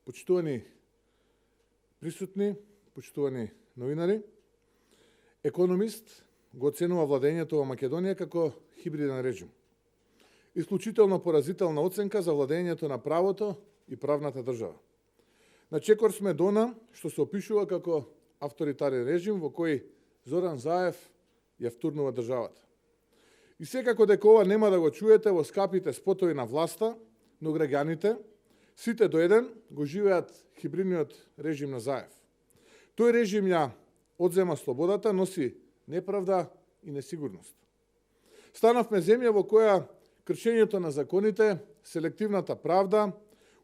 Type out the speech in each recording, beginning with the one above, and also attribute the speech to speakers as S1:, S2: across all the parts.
S1: Почитувани присутни, почитувани новинари, економист го оценува владењето во Македонија како хибриден режим. Исклучително поразителна оценка за владењето на правото и правната држава. На чекор сме дона што се опишува како авторитарен режим во кој Зоран Заев ја втурнува државата. И секако дека ова нема да го чуете во скапите спотови на власта, но граѓаните, сите до еден, го живеат хибридниот режим на Заев. Тој режим ја одзема слободата, носи неправда и несигурност. Станавме земја во која кршењето на законите, селективната правда,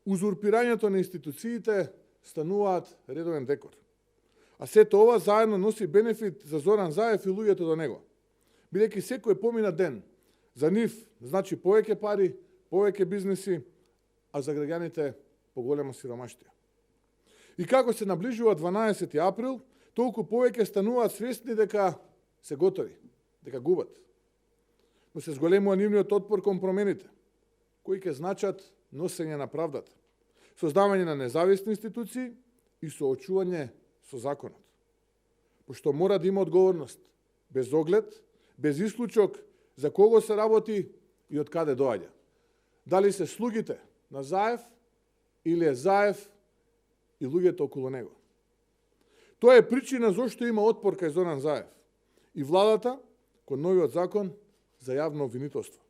S1: узурпирањето на институциите стануваат редовен декор. А сето ова заедно носи бенефит за Зоран Заев и луѓето до него. Бидејќи секој помина ден за нив значи повеќе пари, повеќе бизнеси, а за граѓаните поголема сиромаштија. И како се наближува 12 април, толку повеќе стануваат свесни дека се готови, дека губат. Но се зголемува нивниот отпор кон промените, кои ќе значат носење на правдата, создавање на независни институции и соочување со законот. Пошто мора да има одговорност, без оглед, без исклучок за кого се работи и од каде доаѓа. Дали се слугите на Заев или е Заев и луѓето околу него. Тоа е причина зошто има отпор кај Зоран Заев и владата кон новиот закон за јавно обвинителство.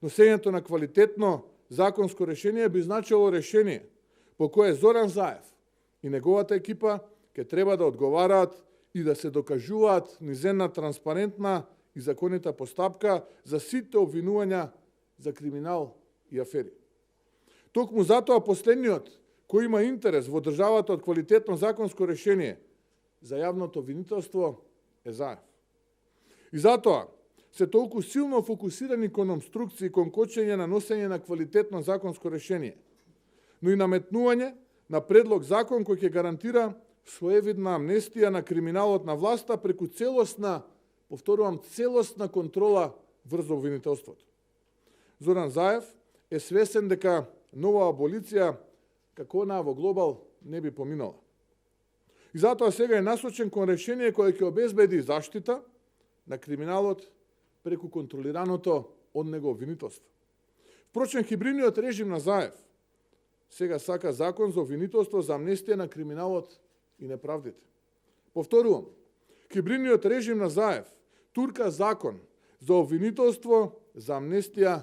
S1: Носењето на квалитетно законско решение би значило решение по кое Зоран Заев и неговата екипа ќе треба да одговараат и да се докажуваат низ една транспарентна и законита постапка за сите обвинувања за криминал и афери. Токму затоа последниот кој има интерес во државата од квалитетно законско решение за јавното обвинителство е Заев. И затоа се толку силно фокусирани кон обструкции, кон кочење на носење на квалитетно законско решение, но и наметнување на предлог закон кој ќе гарантира своевидна амнестија на криминалот на власта преку целосна, повторувам, целосна контрола врз обвинителството. Зоран Заев е свесен дека нова аболиција, како онаа во Глобал, не би поминала. И затоа сега е насочен кон решение кое ќе обезбеди заштита на криминалот преку контролираното од него обвинителство. Впрочем, хибридниот режим на Заев сега сака закон за обвинителство за амнестија на криминалот и неправдите. Повторувам, хибридниот режим на Заев турка закон за обвинителство за амнестија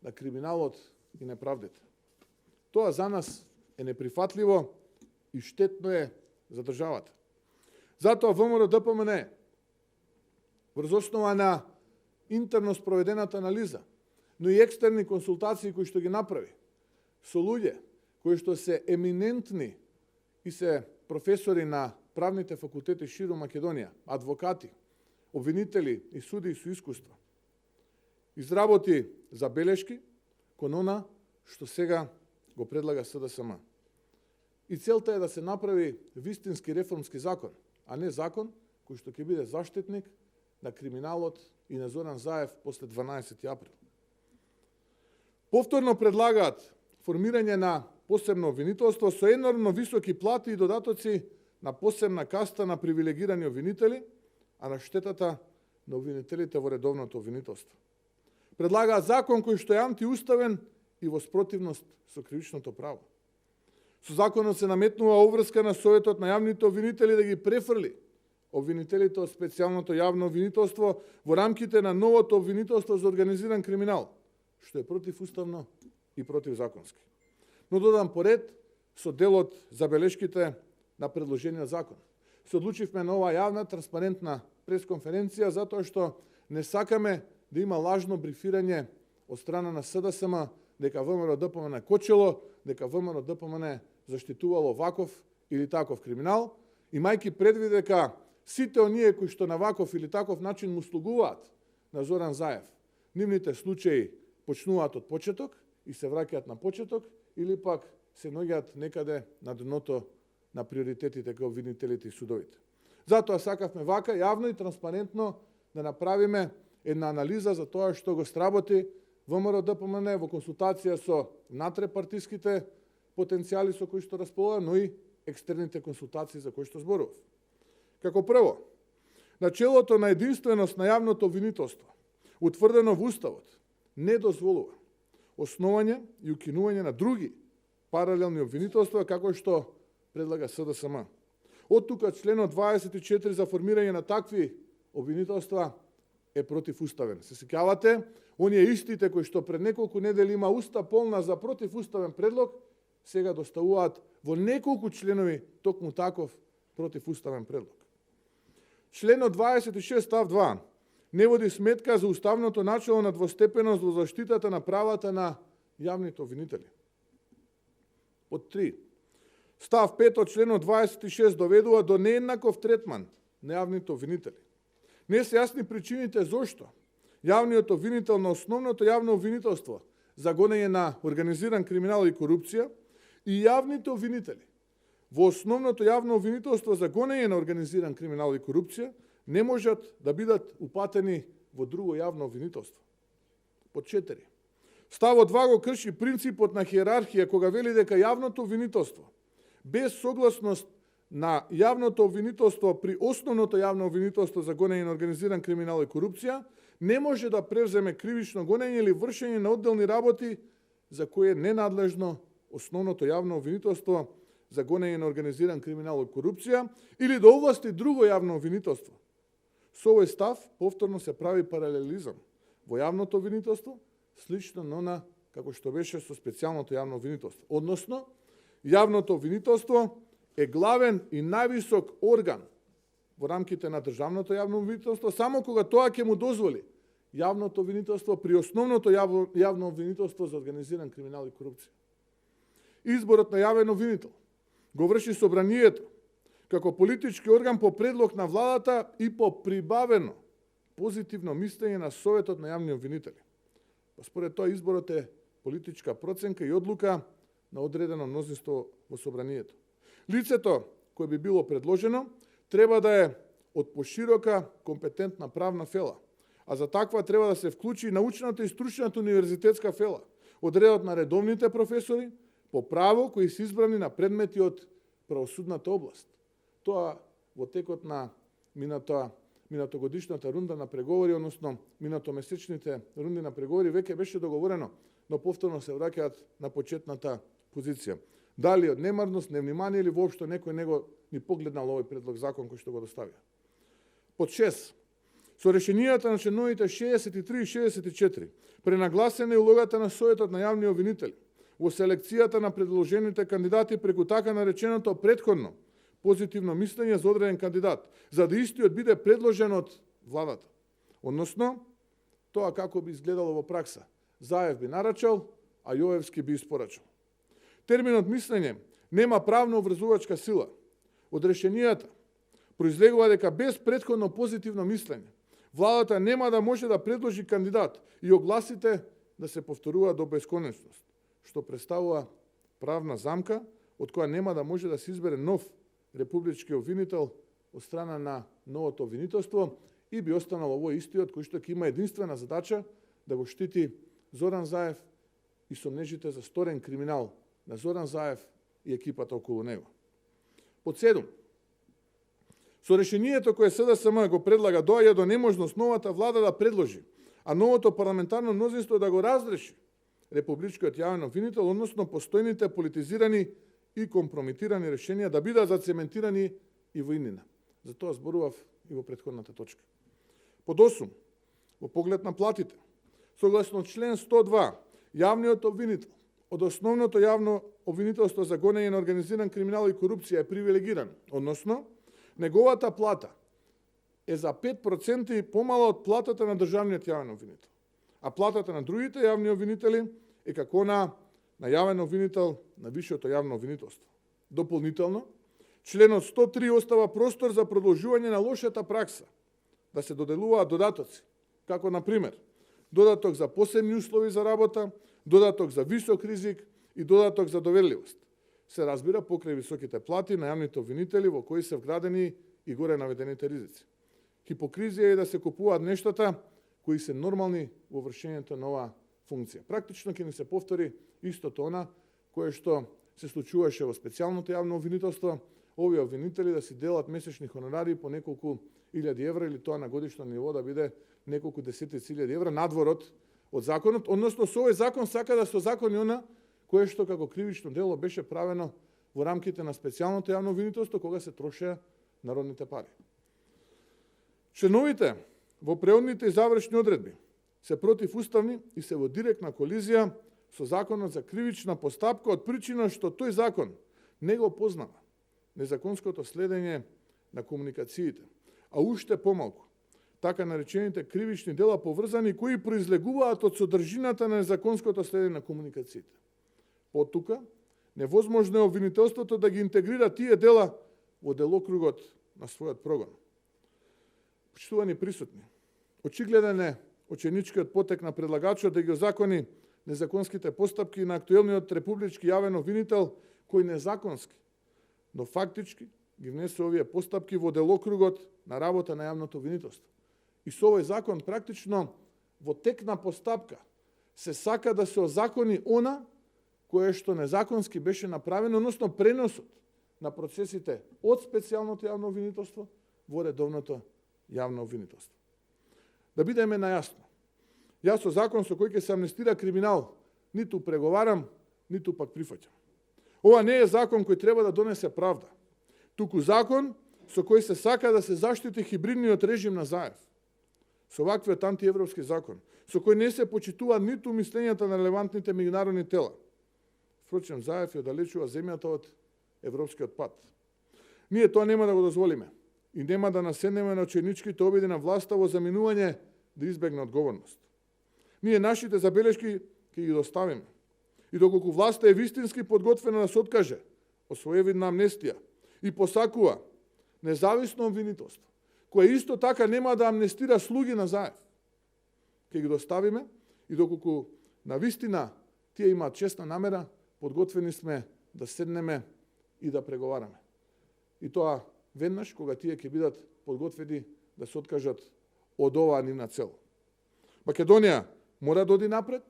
S1: на криминалот и неправдите. Тоа за нас е неприфатливо и штетно е за државата. Затоа ВМРО-ДПМН врз основа на интерно спроведената анализа, но и екстерни консултации кои што ги направи со луѓе кои што се еминентни и се професори на правните факултети широм Македонија, адвокати, обвинители и суди со искуство, изработи забелешки кон она што сега го предлага СДСМ. И целта е да се направи вистински реформски закон, а не закон кој што ќе биде заштитник на криминалот и на Зоран Заев после 12 април. Повторно предлагаат формирање на посебно обвинителство со енормно високи плати и додатоци на посебна каста на привилегирани обвинители, а на штетата на обвинителите во редовното обвинителство. Предлагаат закон кој што е антиуставен и во спротивност со кривичното право. Со законот се наметнува обврска на Советот на јавните обвинители да ги префрли обвинителите од специјалното јавно обвинителство во рамките на новото обвинителство за организиран криминал, што е противуставно и противзаконски. Но додам поред со делот забелешките на предложениот закон. Се одлучивме на оваа јавна, транспарентна пресконференција затоа што не сакаме да има лажно брифирање од страна на СДСМ дека ВМРО-ДПМН кочело, дека ВМРО-ДПМН заштитувало ваков или таков криминал, имајќи предвид дека сите оние кои што на ваков или таков начин му слугуваат на Зоран Заев, нивните случаи почнуваат од почеток и се враќаат на почеток, или пак се наоѓаат некаде на дното на приоритетите кај обвинителите и судовите. Затоа сакавме вака јавно и транспарентно да направиме една анализа за тоа што го сработи ВМРО-ДПМН во консултација со натрепартиските потенцијали со кои што располага, но и екстерните консултации за кои што зборував. Како прво, начелото на единственост на јавното обвинителство, утврдено во Уставот, не дозволува основање и укинување на други паралелни обвинителства, како што предлага СДСМ. Од тука членот 24 за формирање на такви обвинителства е противуставен. Се сеќавате, оние истите кои што пред неколку недели има уста полна за противуставен предлог, сега доставуваат во неколку членови токму таков противуставен предлог. Членот 26 став 2 не води сметка за уставното начело на двостепеност во заштитата на правата на јавните обвинители. Под 3. Став 5 од членот 26 доведува до нееднаков третман на јавните обвинители. Не се јасни причините зошто јавниот обвинител на основното јавно обвинителство за гонење на организиран криминал и корупција и јавните обвинители во основното јавно обвинителство за гонење на организиран криминал и корупција не можат да бидат упатени во друго јавно обвинителство. Под 4. Ставот 2 го крши принципот на хиерархија кога вели дека јавното обвинителство без согласност на јавното обвинителство при основното јавно обвинителство за гонење на организиран криминал и корупција не може да превземе кривично гонење или вршење на одделни работи за кои е ненадлежно основното јавно обвинителство за гонење на организиран криминал и корупција или да овласти друго јавно обвинителство. Со овој став повторно се прави паралелизам во јавното обвинителство, слично на како што беше со специјалното јавно обвинителство. Односно, јавното обвинителство е главен и највисок орган во рамките на државното јавно обвинителство, само кога тоа ќе му дозволи јавното обвинителство при основното јавно обвинителство за организиран криминал и корупција. Изборот на јавен обвинител го врши собранието како политички орган по предлог на владата и по прибавено позитивно мислење на Советот на јавни обвинители. Според тоа изборот е политичка проценка и одлука на одредено мнозинство во собранието. Лицето кое би било предложено треба да е од поширока компетентна правна фела, а за таква треба да се вклучи научната и стручната универзитетска фела од редот на редовните професори по право кои се избрани на предмети од правосудната област. Тоа во текот на минатогодишната рунда на преговори, односно минатомесечните рунди на преговори веќе беше договорено, но повторно се враќаат на почетната позиција. Дали од немарност, невнимание или воопшто некој него ни погледнал овој предлог закон кој што го доставија. Под 6. Со решенијата на членовите 63 и 64 пренагласена е улогата на Советот на јавни обвинители во селекцијата на предложените кандидати преку така нареченото претходно позитивно мислење за одреден кандидат, за да истиот биде предложен од владата. Односно, тоа како би изгледало во пракса. Заев би нарачал, а Јовевски би испорачал. Терминот мислење нема правно обврзувачка сила. Од решенијата произлегува дека без претходно позитивно мислење, владата нема да може да предложи кандидат и огласите да се повторуваат до бесконечност, што представува правна замка од која нема да може да се избере нов републички обвинител од страна на новото обвинителство и би останал овој истиот кој што ќе има единствена задача да го штити Зоран Заев и сомнежите за сторен криминал на Зоран Заев и екипата околу него. Под 7. Со решението кое СДСМ го предлага доаѓа до неможност новата влада да предложи, а новото парламентарно мнозинство да го разреши републичкиот јавен обвинител, односно постојните политизирани и компрометирани решенија да бидат зацементирани и во иднина. За тоа зборував и во претходната точка. Под 8. Во поглед на платите, согласно член 102, јавниот обвинител од основното јавно обвинителство за гонење на организиран криминал и корупција е привилегиран, односно, неговата плата е за 5% помала од платата на државниот јавен обвинител, а платата на другите јавни обвинители е како на јавен обвинител на висшето јавно обвинителство. Дополнително, членот 103 остава простор за продолжување на лошата пракса, да се доделуваат додатоци, како на пример додаток за посебни услови за работа, додаток за висок ризик и додаток за доверливост. Се разбира покрај високите плати на јавните обвинители во кои се вградени и горе наведените ризици. Хипокризија е да се купуваат нештата кои се нормални во вршењето на оваа функција. Практично ќе ни се повтори истото она кое што се случуваше во специјалното јавно обвинителство, овие обвинители да си делат месечни хонорари по неколку илјади евра или тоа на годишно ниво да биде неколку десетици илјади евра надворот од законот, односно со овој закон сака да се озакони она кое што како кривично дело беше правено во рамките на специјалното јавно обвинителство кога се трошеа народните пари. Членовите во преодните и завршни одредби се противуставни и се во директна колизија со законот за кривична постапка од причина што тој закон не го познава незаконското следење на комуникациите, а уште помалку така наречените кривични дела поврзани кои произлегуваат од содржината на незаконското следење на комуникациите. Потука, невозможно е обвинителството да ги интегрира тие дела во делокругот на својот прогон. Почитувани присутни, очигледен е оченичкиот потек на предлагачот да ги озакони незаконските постапки на актуелниот републички јавен обвинител кој незаконски, но фактички ги внесе овие постапки во делокругот на работа на јавното обвинителство. И со овој закон практично во тек на постапка се сака да се озакони она кое што незаконски беше направено, односно преносот на процесите од специјалното јавно обвинителство во редовното јавно обвинителство. Да бидеме најасно, јас со закон со кој ќе се амнестира криминал ниту преговарам, ниту пак прифаќам. Ова не е закон кој треба да донесе правда, туку закон со кој се сака да се заштити хибридниот режим на Заев. Со ваквиот антиевропски закон, со кој не се почитува ниту мислењата на релевантните меѓународни тела. Впрочем, Заев ја оддалечува земјата од европскиот пат. Ние тоа нема да го дозволиме и нема да наседнеме на ученичките обиди на власта во заминување да избегне одговорност. Ние нашите забелешки ќе ги доставиме. И доколку власта е вистински подготвена да се откаже од своевидна амнестија и посакува независно обвинителство, кое исто така нема да амнестира слуги на Заев, ќе ги доставиме и доколку на вистина тие имаат честна намера, подготвени сме да седнеме и да преговараме. И тоа веднаш кога тие ќе бидат подготвени да се откажат од оваа нивна цел. Македонија мора да оди напред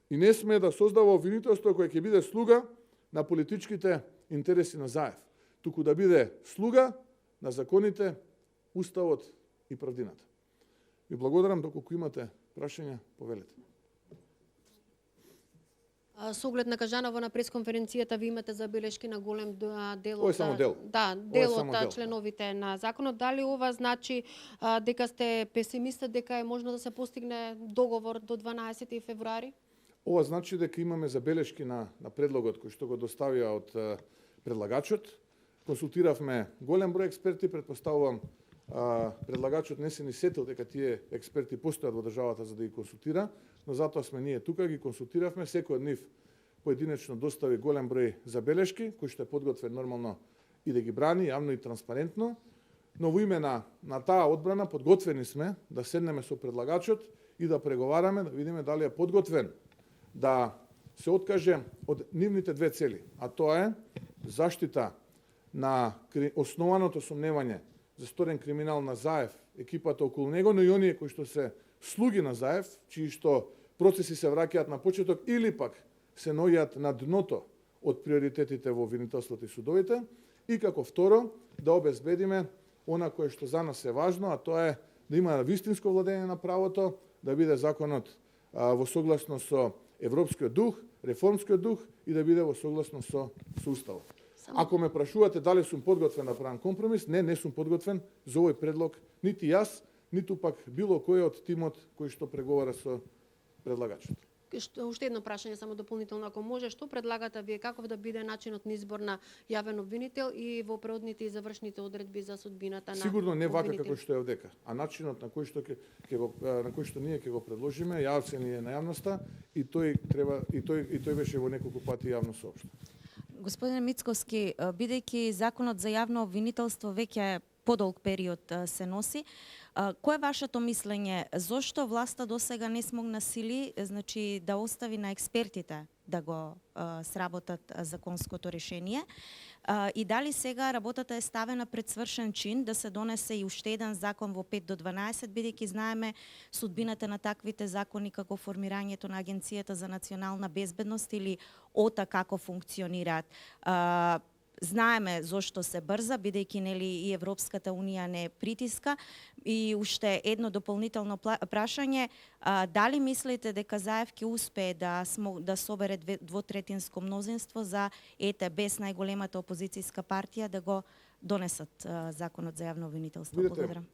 S1: и не сме да создава обвинителство кое ќе биде слуга на политичките интереси на Заев, туку да биде слуга на законите, уставот и правдината. Ви благодарам, доколку имате прашања, повелете.
S2: Со оглед на кажаново на пресконференцијата, ви имате забелешки на голем дел
S1: Ова е само дел.
S2: Да, дел од членовите на законот. Дали ова значи дека сте песимиста дека е можно да се постигне договор до 12 февруари?
S1: Ова значи дека имаме забелешки на предлогот кој што го доставија од предлагачот. Консултиравме голем број експерти, предпоставувам предлагачот не се ни сетил дека тие експерти постојат во државата за да ги консултира, но затоа сме ние тука, ги консултиравме, секој од нив поединечно достави голем број забелешки, кој што е подготвен нормално и да ги брани јавно и транспарентно, но во име на таа одбрана подготвени сме да седнеме со предлагачот и да преговараме, да видиме дали е подготвен да се откаже од нивните две цели, а тоа е заштита на основаното сомневање за сторен криминал на Заев, екипата околу него, но и оние кои што се слуги на Заев, чии што процеси се враќаат на почеток или пак се наоѓаат на дното од приоритетите во обвинителството и судовите, и како второ да обезбедиме она кое што за нас е важно, а тоа е да има вистинско владење на правото, да биде законот во согласно со европскиот дух, реформскиот дух и да биде во согласно со уставот. Ако ме прашувате дали сум подготвен да правам компромис, не сум подготвен за овој предлог, нити јас, ниту пак било кој од тимот кој што преговара со предлагачот.
S2: Уште едно прашање, само дополнително, ако може, што предлагате вие, каков да биде начинот на избор на јавен обвинител и во преодните и завршните одредби за судбината на
S1: Сигурно не вака како што е овдека, а начинот на кој што ние ќе го предложиме, јавен е на јавноста и тој беше во неколку пати јавно соопштен.
S3: Господин Мицковски, бидејќи законот за јавно обвинителство веќе подолг период се носи, кој е вашето мислење? Зошто власта досега не смогна сили, значи да остави на експертите да го сработат законското решение. И дали сега работата е ставена пред свршен чин да се донесе и уште еден закон во 5 до 12, бидејќи знаеме судбината на таквите закони како формирањето на Агенцијата за национална безбедност или ОТА како функционираат. Знаеме зошто се брза, бидејќи нели и Европската унија не притиска. И уште едно дополнително прашање, дали мислите дека Заев ќе успее да собере двотретинско мнозинство за без најголемата опозицијска партија да го донесат законот за јавно обвинителство?
S1: Видите,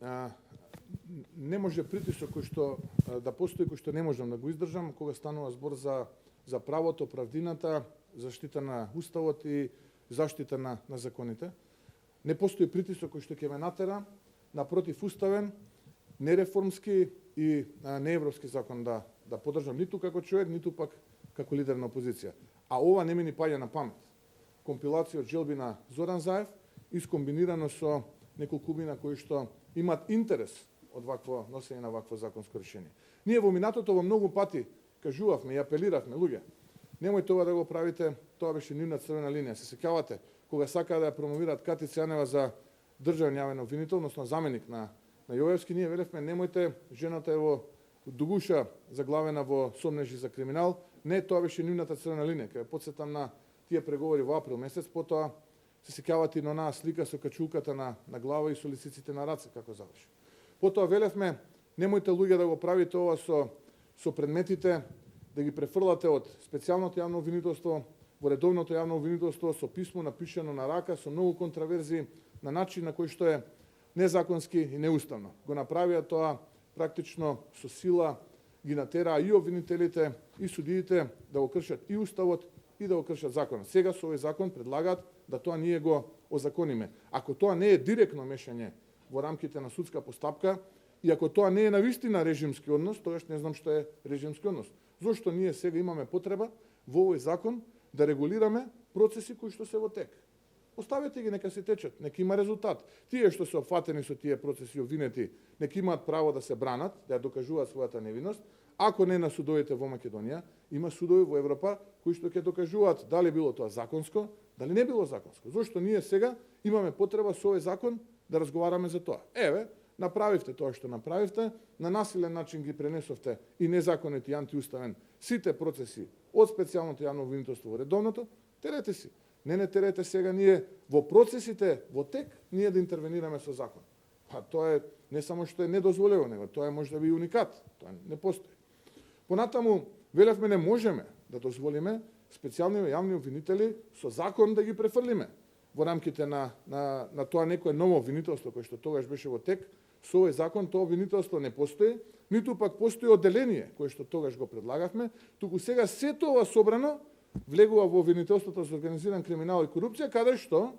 S1: не може притисок кој што да постои, кој што не можам да го издржам кога станува збор за правото, правдината, заштита на уставот и заштита на законите. Не постои притисок кој што ќе ме натера на противуставен, нереформски и неевропски закон да поддржам ниту како човек, ниту пак како лидер на опозиција. А ова не ми ни паѓа на памет. Компилација од желби на Зоран Заев искомбинирано со неколкумина кои што имаат интерес од вакво носење на вакво законско решение. Ние во минатото во многу пати кажувавме и апелиравме, луѓе, немојте ова да го правите, тоа беше нивна црвена линија. Се сеќавате кога сакаа да ја промовираат Катица Јанева за државен јавен обвинител, односно заменик на Јовевски, ние велевме немојте, жената е во дугуша заглавена во сомнежи за криминал. Не, тоа беше нивната црвена линија. Кај потсетам на тие преговори во април месец, потоа се сеќавате и на онаа слика со качулката на глава и со лисиците на раце како заврши. Потоа велевме немојте луѓе да го правите ова со предметите, да ги префрлате од специјалното јавно обвинителство во редовното јавно обвинителство со писмо напишано на рака, со многу контраверзии, на начин на кој што е незаконски и неуставно. Го направија тоа практично со сила, ги натераа и обвинителите, и судиите да го кршат и уставот, и да го кршат законот. Сега со овој закон предлагаат да тоа ние го озакониме. Ако тоа не е директно мешање во рамките на судска постапка, и ако тоа не е навистина режимски однос, тогаш не знам што е режимски однос. Зошто ние сега имаме потреба во овој закон да регулираме процеси кои што се во тек? Оставете ги, нека се течат, нека има резултат. Тие што се опфатени со тие процеси обвинети, нека имаат право да се бранат, да ја докажуваат својата невиност. Ако не на судовите во Македонија, има судови во Европа кои што ќе докажуваат дали било тоа законско, дали не било законско. Зошто ние сега имаме потреба со овој закон да разговараме за тоа? Еве, направивте тоа што направивте, на насилен начин ги пренесовте и незаконет и антиуставен сите процеси од специјалното јавно обвинителство во редовното, терете си. Не терете сега ние во процесите во тек ние да интервенираме со закон. Па тоа е не само што е недозволено, него тоа е можеби и уникат. Тоа не постои. Понатаму велевме не можеме да дозволиме специјални јавни обвинители со закон да ги префрлиме во рамките на тоа некое ново обвинителство кој што тогаш беше во тек. Со овој закон тоа обвинителство не постои, ниту пак постои одделение кое што тогаш го предлагавме, туку сега сето ова собрано влегува во обвинителството за организиран криминал и корупција, каде што,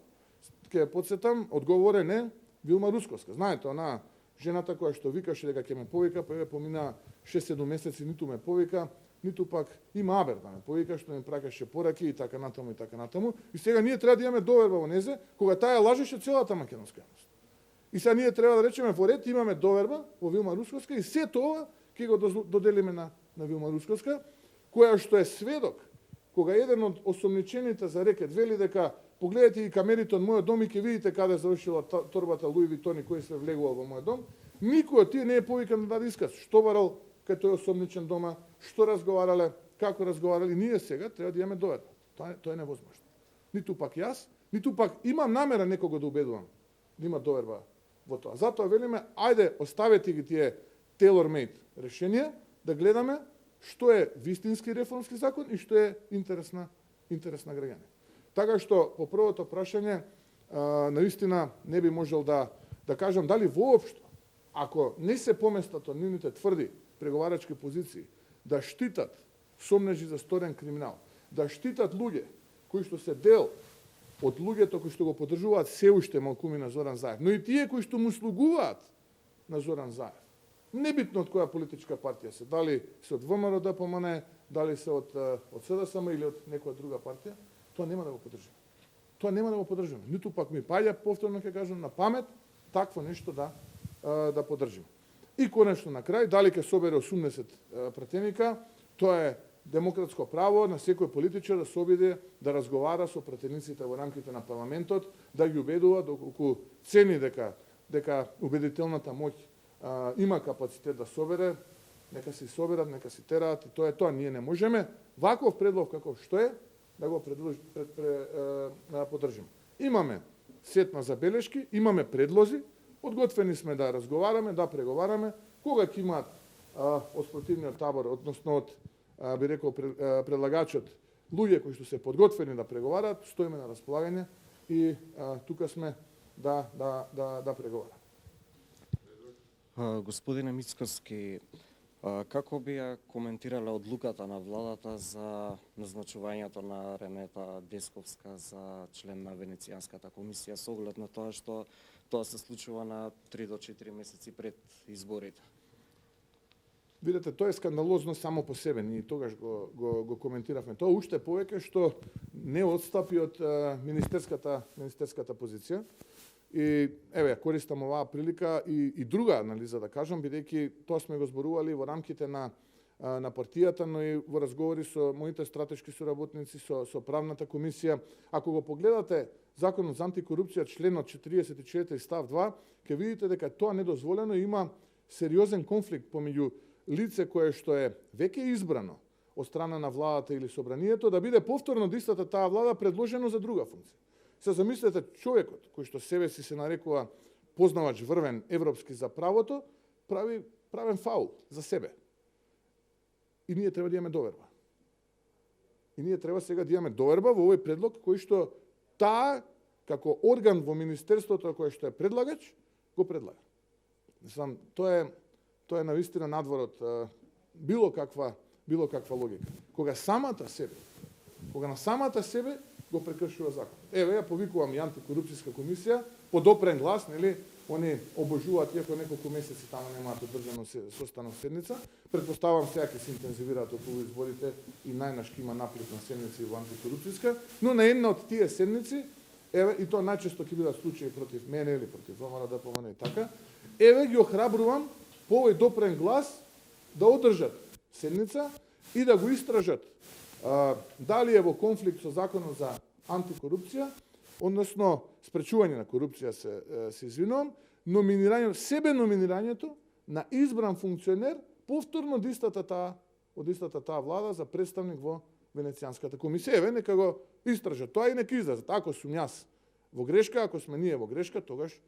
S1: ќе подсетам, одговорен е Вилма Русковска. Знаете, она жената која што викаше дека ќе ме повика, па еве помина 6-7 месеци, ниту ме повика, ниту пак има абер да ме повика, што ми пракаше пораки и така натаму и така натаму. И сега ние треба да имаме доверба во незе, кога таа лажеше целата македонска јавност. И сега ние треба да речеме во ред имаме доверба во Вилма Русковска и сето ова ќе го доделиме на Вилма Русковска, која што е сведок кога еден од осомничените за рекет вели дека погледате и камерите од мојот дом и ќе видите каде завршила торбата Луи Витони кој се влегувал во мојот дом, никој од тие не е повикан да даде исказ. Што барал кај тој осомничен дома, што разговарале, како разговарале, ние сега треба да имаме доверба. Тоа е невозможно. Ниту пак јас, ниту пак имам намера некого да убедувам да има доверба во тоа. Затоа велиме, ајде оставете ги тие tailor-made решенија, да гледаме што е вистински реформски закон и што е интерес на граѓани. Така што по првото прашање наистина не би можел да кажам дали воопшто, ако не се поместат од нивните тврди преговарачки позиции да штитат сомнежи за сторен криминал, да штитат луѓе кои што се дел од луѓето кои што го поддржуваат се уште малкуми на Зоран Заев, но и тие кои што му слугуваат на Зоран Заев. Небитно од која политичка партија се, дали се од ВМРО ДПМН, дали се од СДСМ или од некоја друга партија, тоа нема да го поддржиме. Тоа нема да го поддржиме. Ниту пак ми паѓа, повторно ќе кажам, на памет такво нешто да поддржиме. И конечно на крај, дали ќе собере 80 пратеника, тоа е демократско право на секој политичар да се обиде да разговара со пратениците во рамките на парламентот, да ги убедува доколку цени дека убедителната моќ има капацитет да собере, нека се соберат, нека се тераат и тоа е тоа. Ние не можеме ваков предлог каков што е да го поддржиме. Имаме сет на забелешки, имаме предлози, подготвени сме да разговараме, да преговараме, кога ќе имаат од спротивниот табор, односно од би рекол предлагачот, луѓе кои што се подготвени да преговараат, стоиме на располагање и тука сме да преговараме.
S4: Господине Мицкоски, како би ја коментирале одлуката на владата за назначувањето на Ренета Десковска за член на Венецијанската комисија со оглед на тоа што тоа се случува на 3 до 4 месеци пред изборите?
S1: Видете, тоа е скандалозно само по себе, ние тогаш го коментиравме. Тоа уште повеќе што не отстапи од министерската позиција. И еве, користам оваа прилика и друга анализа да кажам, бидејќи тоа сме го зборували во рамките на партијата, но и во разговори со моите стратешки соработници, со правната комисија. Ако го погледате Законот за антикорупција, членот 44 став 2, ќе видите дека тоа недозволено има сериозен конфликт помеѓу лице кое што е веќе избрано од страна на владата или собранието да биде повторно од истата таа влада предложено за друга функција. Се замислете човекот кој што себе си се нарекува познавач врвен европски за правото, прави правен фаул за себе. И ние треба да имаме доверба. И ние треба сега да имаме доверба во овој предлог кој што таа како орган во министерството кој што е предлагач го предлага. Мислам, тоа е навистина надвор од било каква логика. Кога на самата себе го прекршува закон. Еве, ја повикувам и антикорупцијска комисија, подопрен глас, нели, они обожуваат, иако неколку месеци таму немаат одржано состанок седница. Предпоставам сега ќе се интензивираат околу изборите и најнаш ќе има наплив на седници во антикорупцијска, но на една од тие седници, еве, и тоа најчесто ќе бидат случаи против мене или против ВМРО, ДПМН и така, еве ги охрабрувам по овој допрен глас да одржат седница и да го истражат дали е во конфликт со законот за антикорупција, односно спречување на корупција се извинувам, себе номинирањето на избран функционер повторно од истата таа влада за представник во Венецијанската комисија. Еве, нека го истражат тоа и нека излезат. Ако сум јас во грешка, ако сме ние во грешка, тогаш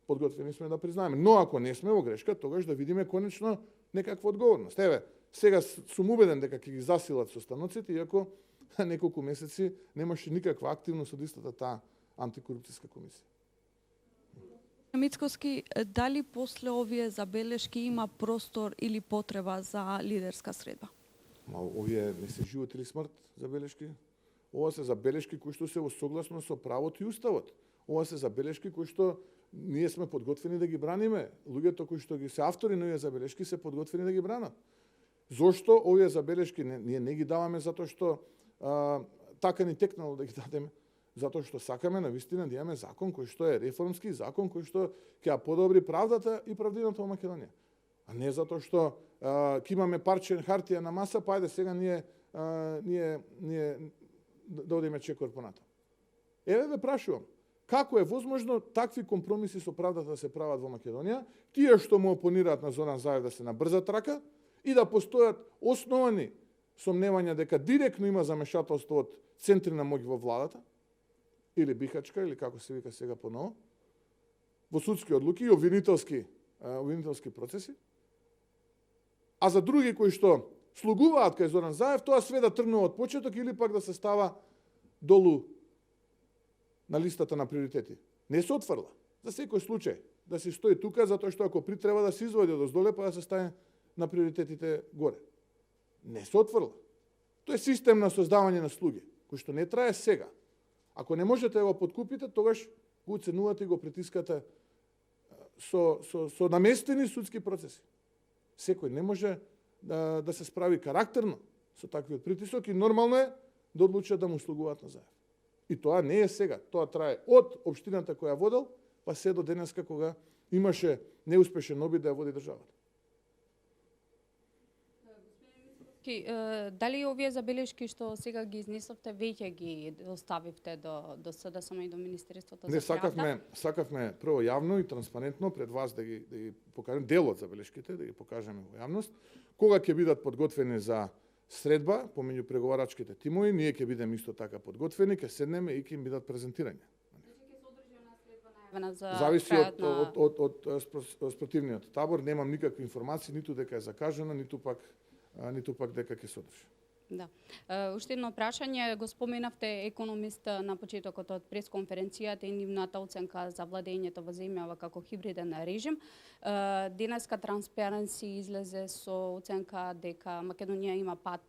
S1: подготвени сме да признаеме. Но ако не сме во грешка, тогаш да видиме конечно некаква одговорност. Еве, сега сум убеден дека ќе ги засилат состаноците, иако неколку месеци немаше никаква активност од истата таа антикорупцијска комисија.
S5: Мицкоски, дали после овие забелешки има простор или потреба за лидерска средба?
S1: Овие не се живот или смрт забелешки. Ова се забелешки кои што се во согласно со правото и уставот. Ова се забелешки кои што ние сме подготвени да ги браниме. Луѓето кои што ги се автори на овие забелешки се подготвени да ги бранат. Зошто овие забелешки ние не ги даваме затоа што така ни текнало да ги дадеме? Затоа што сакаме навистина да имаме закон кој што е реформски, закон кој што ќе ја подобри правдата и правдината во Македонија. А не затоа што ќе имаме парче хартија на маса, па ајде сега ние да одиме чекор понатаму. Еве ве прашувам, како е возможно такви компромиси со правдата да се прават во Македонија, тие што му опонираат на Зоран Заев да се на брза трака и да постојат основани сомневања дека директно има замешателство од центри на моќ во владата, или бихачка, или како се вика сега поново, во судски одлуки и обвинителски процеси, а за други кои што слугуваат кај Зоран Заев, тоа све да тргнува од почеток или пак да се става долу на листата на приоритети. Не се отфрла. За секој случај да се стои тука, затоа што ако треба да се изводи од оздоле, па да се стане на приоритетите горе. Не се отфрла. Тоа е систем на создавање на слуги, кој што не трае сега. Ако не можете да го подкупите, тогаш го уценувате и го притискате со наместени судски процеси. Секој не може да се справи карактерно со таквиот притисок и нормално е да одлучат да му слугуваат на Заев. И тоа не е сега, тоа трае од општината која водел, па се до денеска кога имаше неуспешен обид да ја води државата.
S6: Дали овие забелешки што сега ги изнесовте, веќе ги оставивте до СДСМ и до Министерството
S1: Не,
S6: за правда?
S1: сакавме прво јавно и транспарентно пред вас да ги покажем дел од забелешките, да ги покажеме во јавност. Кога ќе бидат подготвени за средба помеѓу преговарачките тимови, ние ќе бидеме исто така подготвени, ќе седнеме и ќе им бидат презентирања. Зависи од спротивниот табор, немам никакви информации ниту дека е закажано, ниту пак дека ќе содржи.
S6: Да. Уште едно прашање, го споменавте економист на почетокот од пресконференцијата и нивната оценка за владењето во земјава како хибриден режим. Денеска Transparency излезе со оценка дека Македонија има пат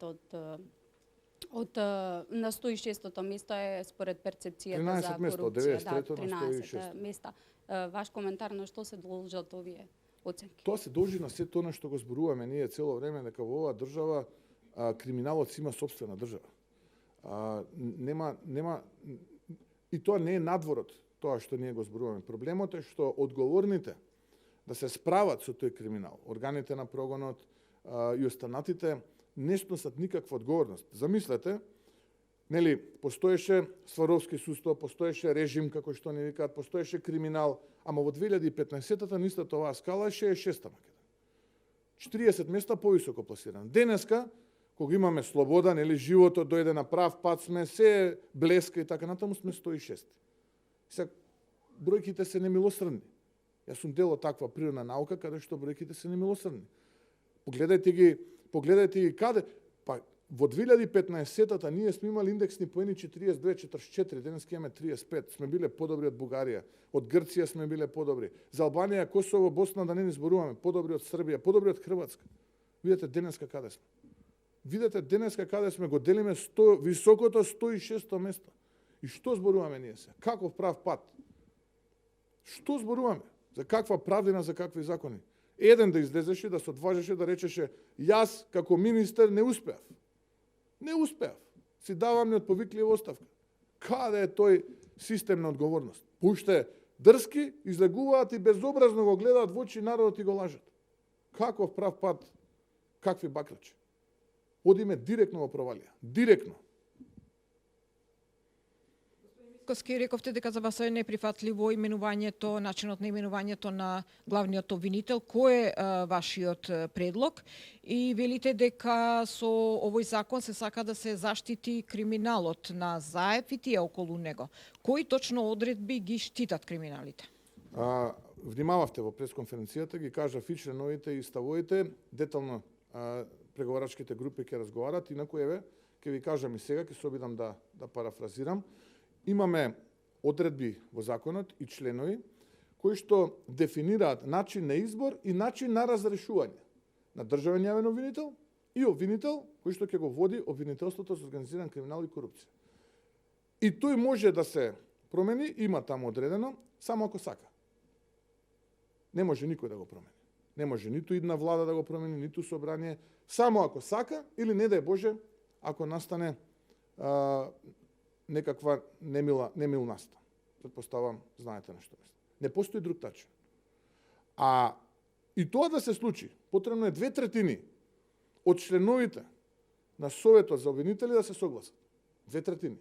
S6: на 106-то место е според перцепцијата за
S1: 13 место, од
S6: корупција.
S1: 93 на
S6: 13
S1: 106.
S6: места. Ваш коментар на што се должат овие оценки?
S1: Тоа се должи на се тоа што го зборуваме ние цело време, дека во оваа држава криминалот си има сопствена држава. Нема и тоа не е надворот тоа што ние го зборуваме. Проблемот е што одговорните да се справат со тој криминал, органите на прогонот и останатите не сносат никаква одговорност. Замислете, нели, постоеше Сваровски сустав, постоеше режим, како што ни викаат, постоеше криминал, ама во 2015-та на истата оваа скала е 66-та Македонија. 40 места повисоко пласиран. Денеска, кога имаме слобода, нели, животот дојде на прав пат, сме се блеска и така натаму, сме 106. Сега, бројките се немилосрдни. Јас сум дел од таква природна наука, каде што бројките се немилосрдни. Погледајте ги каде, па во 2015-та ние сме имали индексни поени 42-44, денеска имаме 35, сме биле подобри од Бугарија, од Грција сме биле подобри, за Албанија, Косово, Босна, да не ни зборуваме, подобри од Србија, подобри од Хрватска. Видете денеска каде сме. Видете денеска каде сме, го делиме високото 106-то место. И што зборуваме ние се? Каков прав пат? Што зборуваме? За каква правдина, за какви закони? Еден да излезеше, да се одважеше, да речеше, јас како министер не успеав. Не успеав. Си давам неотповиклива оставка. Каде е тој систем на одговорност? Пуште дрски, излегуваат и безобразно го гледаат во очи народот и го лажат. Каков прав пат, какви бакрачи? Одиме директно во провалија. Директно.
S7: Ковски, рековте дека за вас е неприфатливо именувањето, начинот на именувањето на главниот обвинител. Кој е вашиот предлог? И велите дека со овој закон се сака да се заштити криминалот на Заев и тие околу него. Кои точно одредби ги штитат криминалите?
S1: Внимававте во пресконференцијата, ги кажав и членовите и ставоите, детално преговарачките групи ќе разговарат, инаку еве, ќе ви кажам и сега, ќе се обидам да парафразирам. Имаме одредби во законот и членови кои што дефинираат начин на избор и начин на разрешување на државен јавен обвинител и обвинител кој што ќе го води обвинителството за организиран криминал и корупција. И тој може да се промени, има таму одредено, само ако сака. Не може никој да го промени. Не може ниту една влада да го промени, ниту собрание, само ако сака или не дај Боже, ако настане некаква немил настан. Предпоставам, знаете на што мислам. Не постои друг начин. И тоа да се случи, потребно е 2/3 од членовите на Советот за обвинители да се согласат. 2/3.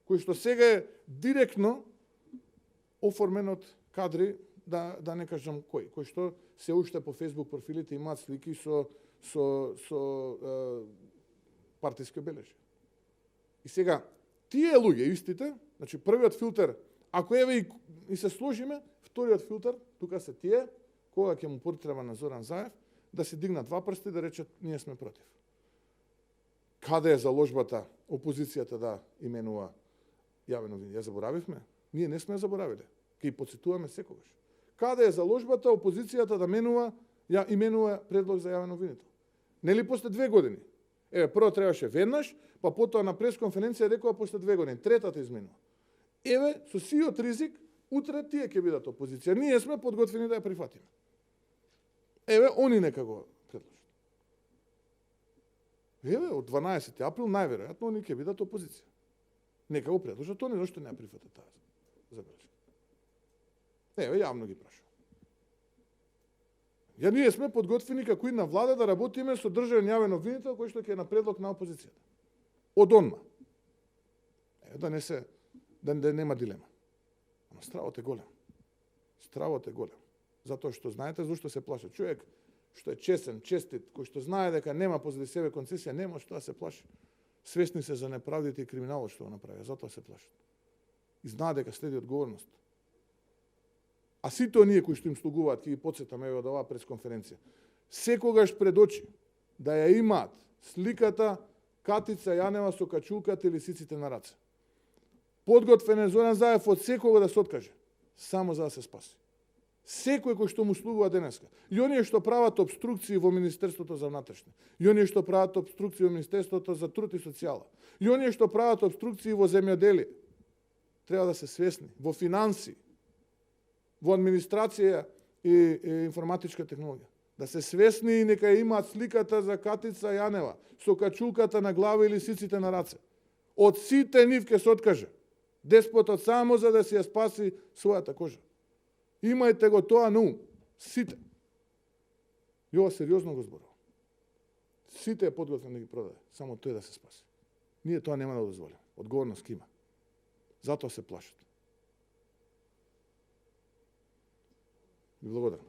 S1: Кој што сега е директно оформен од кадри, да не кажам кој што се уште по Facebook профилите имаат слики со партиски обележја. И сега, тие луѓе истите, значи првиот филтер, ако еве и се сложиме, вториот филтер, тука се тие, кога ќе му потреба на Зоран Заев, да се дигнат два прсти да речат ние сме против. Каде е заложбата опозицијата да именува јавен обвинител? Ја заборавивме? Ние не сме заборавиле. Ке ја потсетуваме секогаш. Каде е заложбата опозицијата да именува предлог за јавен обвинител? Нели после 2 години? Еве, прво требаше веднаш, па потоа на пресконференција рекоа после 2 години. Третата изменува. Еве, со сиот ризик, утре тие ќе бидат опозиција. Ние сме подготвени да ја прифатиме. Еве, они нека го предложат. Еве, од 12 април, најверојатно, они ќе бидат опозиција. Нека го предложат, они зашто не ја прифатат таа забелешка. Еве, јавно ги прашувам. Ние сме подготвени како една влада да работиме со државен јавен обвинител кој што ќе е на предлог на опозицијата. Од онма. Да нема дилема. Ама стравот е голем. Стравот е голем. Затоа што знаете зашто се плаши човек што е чесен, честит, кој што знае дека нема позади себе концесија, нема што да се плаши. Свесни се за неправдите и криминалот што го направи, затоа се плашат. И знаат дека следи одговорност. А сите оние кои што им слугуваат, ќе ги потсетам еве од оваа пресконференција, секогаш пред очи да ја имаат сликата Катица Јанева со качулката и лисиците на раце. Подготвен е Зоран Заев од секого да се откаже, само за да се спаси. Секој кој што му слугува денеска. И оние што прават обструкции во Министерството за внатрешни. И оние што прават обструкции во Министерството за труд и социјала. И оние што прават обструкции во земјоделие. Треба да се свесни. Во финанси, во администрација и информатичка технологија. Да се свесни и нека имаат сликата за Катица Јанева со качулката на глава и лисиците на раце. Од сите нив ќе се откаже. Деспотот само за да си ја спаси својата кожа. Имајте го тоа на ум. Сите. И ова сериозно го зборувам. Сите е подготвен да ги продаде. Само тој да се спаси. Ние тоа нема да дозволиме. Одговорност има. Затоа се плашат. И благодарам.